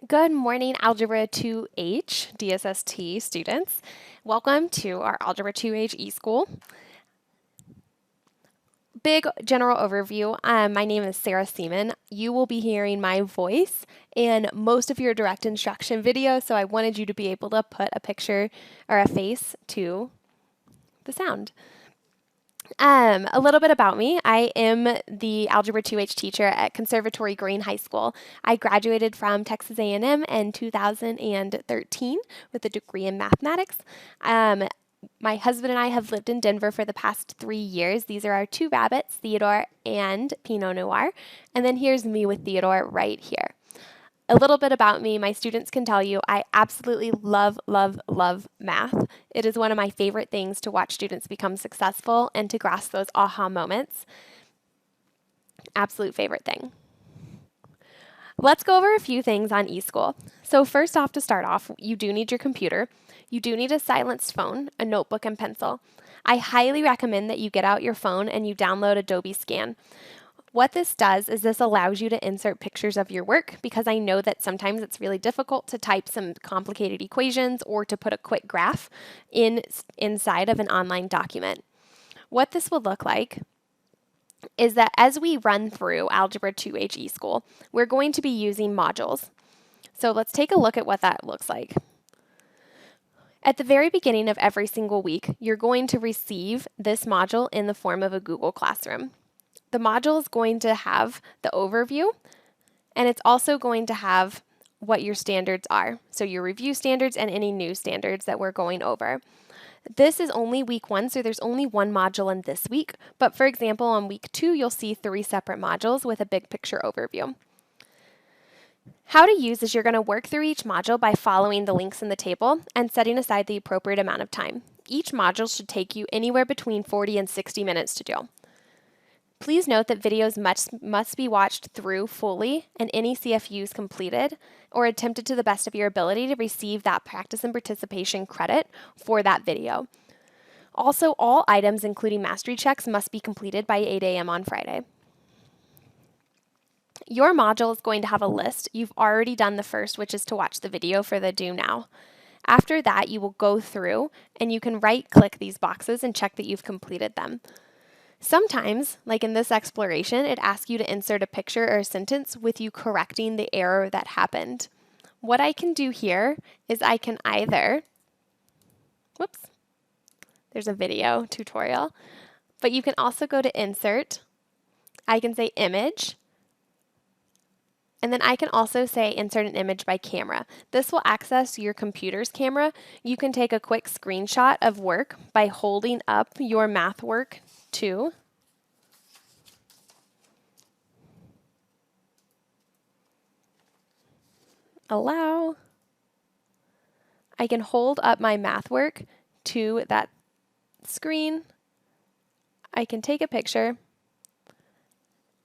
Good morning, Algebra 2H DSST students. Welcome to our Algebra 2H eSchool. Big general overview. My name is Sarah Seaman. You will be hearing my voice in most of your direct instruction videos, so I wanted you to be able to put a picture or a face to the sound. A little bit about me. I am the Algebra 2H teacher at Conservatory Green High School. I graduated from Texas A&M in 2013 with a degree in mathematics. My husband and I have lived in Denver for the past 3 years. These are our two rabbits, Theodore and Pinot Noir. And then here's me with Theodore right here. A little bit about me, my students can tell you I absolutely love, love, love math. It is one of my favorite things to watch students become successful and to grasp those aha moments. Absolute favorite thing. Let's go over a few things on eSchool. So first off, to start off, you do need your computer. You do need a silenced phone, a notebook, and pencil. I highly recommend that you get out your phone and you download Adobe Scan. What this does is this allows you to insert pictures of your work because I know that sometimes it's really difficult to type some complicated equations or to put a quick graph inside of an online document. What this will look like is that as we run through Algebra 2H eSchool, we're going to be using modules. So let's take a look at what that looks like. At the very beginning of every single week, you're going to receive this module in the form of a Google Classroom. The module is going to have the overview, and it's also going to have what your standards are. So your review standards and any new standards that we're going over. This is only week 1, so there's only one module in this week. But for example, on week 2, you'll see 3 separate modules with a big picture overview. How to use is you're going to work through each module by following the links in the table and setting aside the appropriate amount of time. Each module should take you anywhere between 40 and 60 minutes to do. Please note that videos must be watched through fully and any CFUs completed or attempted to the best of your ability to receive that practice and participation credit for that video. Also, all items, including mastery checks, must be completed by 8 a.m. on Friday. Your module is going to have a list. You've already done the first, which is to watch the video for the do now. After that, you will go through and you can right-click these boxes and check that you've completed them. Sometimes, like in this exploration, it asks you to insert a picture or a sentence with you correcting the error that happened. What I can do here is I can either, there's a video tutorial, but you can also go to Insert. I can say Image, and then I can also say Insert an image by camera. This will access your computer's camera. You can take a quick screenshot of work by holding up your math work to allow. I can hold up my math work to that screen. I can take a picture,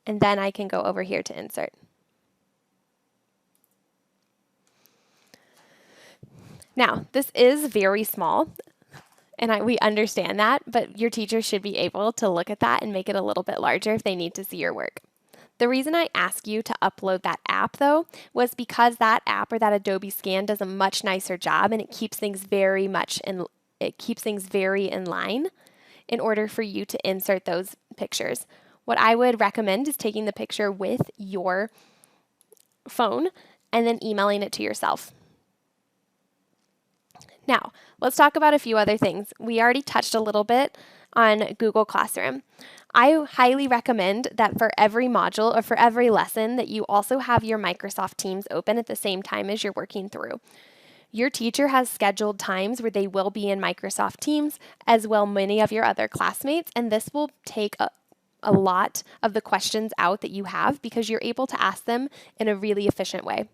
and then I can go over here to insert. Now, this is very small, and we understand that, but your teacher should be able to look at that and make it a little bit larger if they need to see your work. The reason I ask you to upload that app, though, was because that app or that Adobe Scan does a much nicer job, and it keeps things very in line in order for you to insert those pictures. What I would recommend is taking the picture with your phone and then emailing it to yourself. Now, let's talk about a few other things. We already touched a little bit on Google Classroom. I highly recommend that for every module or for every lesson that you also have your Microsoft Teams open at the same time as you're working through. Your teacher has scheduled times where they will be in Microsoft Teams, as well many of your other classmates, and this will take a lot of the questions out that you have because you're able to ask them in a really efficient way.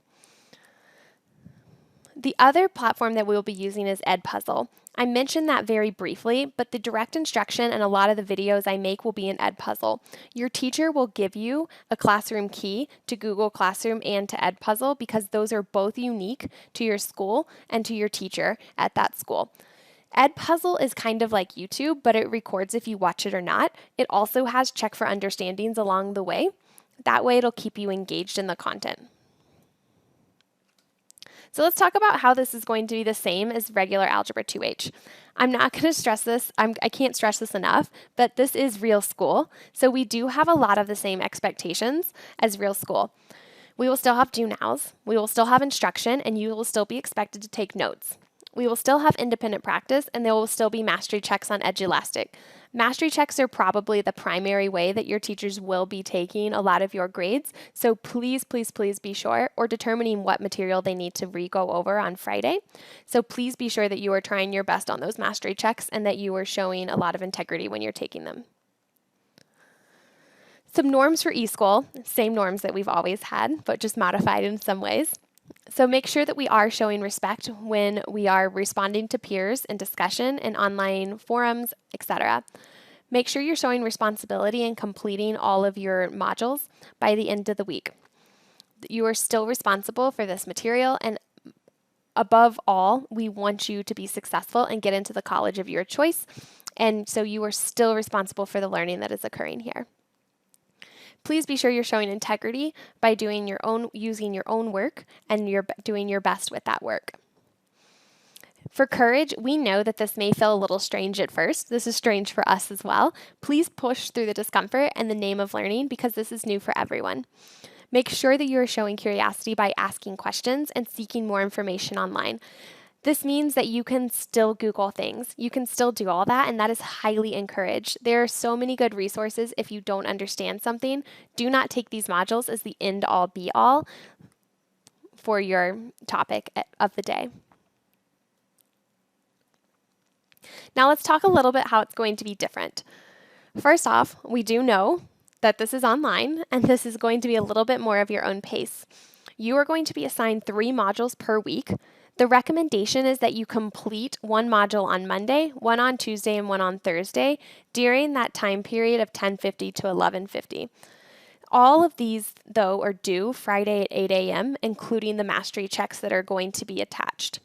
The other platform that we'll be using is Edpuzzle. I mentioned that very briefly, but the direct instruction and a lot of the videos I make will be in Edpuzzle. Your teacher will give you a classroom key to Google Classroom and to Edpuzzle because those are both unique to your school and to your teacher at that school. Edpuzzle is kind of like YouTube, but it records if you watch it or not. It also has check for understandings along the way. That way it'll keep you engaged in the content. So let's talk about how this is going to be the same as regular Algebra 2H. I'm not going to stress this, I can't stress this enough, but this is real school. So we do have a lot of the same expectations as real school. We will still have do nows, we will still have instruction, and you will still be expected to take notes. We will still have independent practice, and there will still be mastery checks on Edulastic. Mastery checks are probably the primary way that your teachers will be taking a lot of your grades, so please, please, please be sure, or determining what material they need to re-go over on Friday. So please be sure that you are trying your best on those mastery checks and that you are showing a lot of integrity when you're taking them. Some norms for eSchool, same norms that we've always had, but just modified in some ways. So make sure that we are showing respect when we are responding to peers in discussion, in online forums, etc. Make sure you're showing responsibility and completing all of your modules by the end of the week. You are still responsible for this material, and above all, we want you to be successful and get into the college of your choice, and so you are still responsible for the learning that is occurring here. Please be sure you're showing integrity by using your own work, and you're doing your best with that work. For courage, we know that this may feel a little strange at first. This is strange for us as well. Please push through the discomfort in the name of learning because this is new for everyone. Make sure that you are showing curiosity by asking questions and seeking more information online. This means that you can still Google things. You can still do all that, and that is highly encouraged. There are so many good resources if you don't understand something. Do not take these modules as the end-all, be-all for your topic of the day. Now let's talk a little bit how it's going to be different. First off, we do know that this is online, and this is going to be a little bit more of your own pace. You are going to be assigned 3 modules per week. The recommendation is that you complete 1 module on Monday, 1 on Tuesday, and 1 on Thursday during that time period of 10:50 to 11:50. All of these, though, are due Friday at 8 a.m., including the mastery checks that are going to be attached.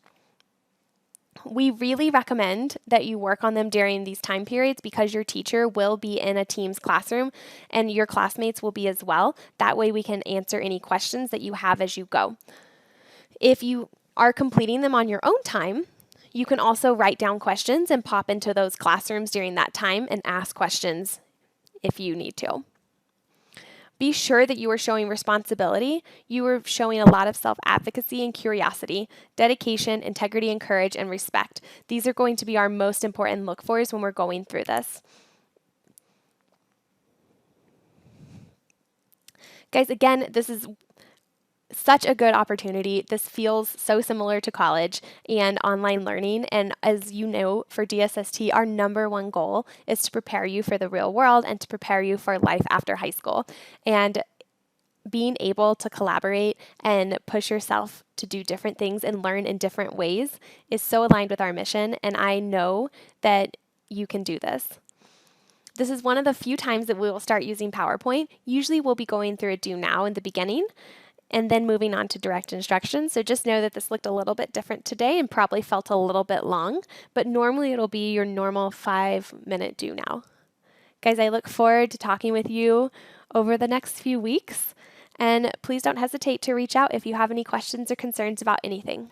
We really recommend that you work on them during these time periods because your teacher will be in a Teams classroom and your classmates will be as well. That way we can answer any questions that you have as you go. If you are completing them on your own time, you can also write down questions and pop into those classrooms during that time and ask questions if you need to. Be sure that you are showing responsibility. You are showing a lot of self-advocacy and curiosity, dedication, integrity, and courage, and respect. These are going to be our most important look-fors when we're going through this. Guys, again, this is such a good opportunity. This feels so similar to college and online learning. And as you know, for DSST, our #1 goal is to prepare you for the real world and to prepare you for life after high school. And being able to collaborate and push yourself to do different things and learn in different ways is so aligned with our mission. And I know that you can do this. This is one of the few times that we will start using PowerPoint. Usually we'll be going through a do now in the beginning and then moving on to direct instruction. So just know that this looked a little bit different today and probably felt a little bit long, but normally it'll be your normal 5-minute do now. Guys, I look forward to talking with you over the next few weeks, and please don't hesitate to reach out if you have any questions or concerns about anything.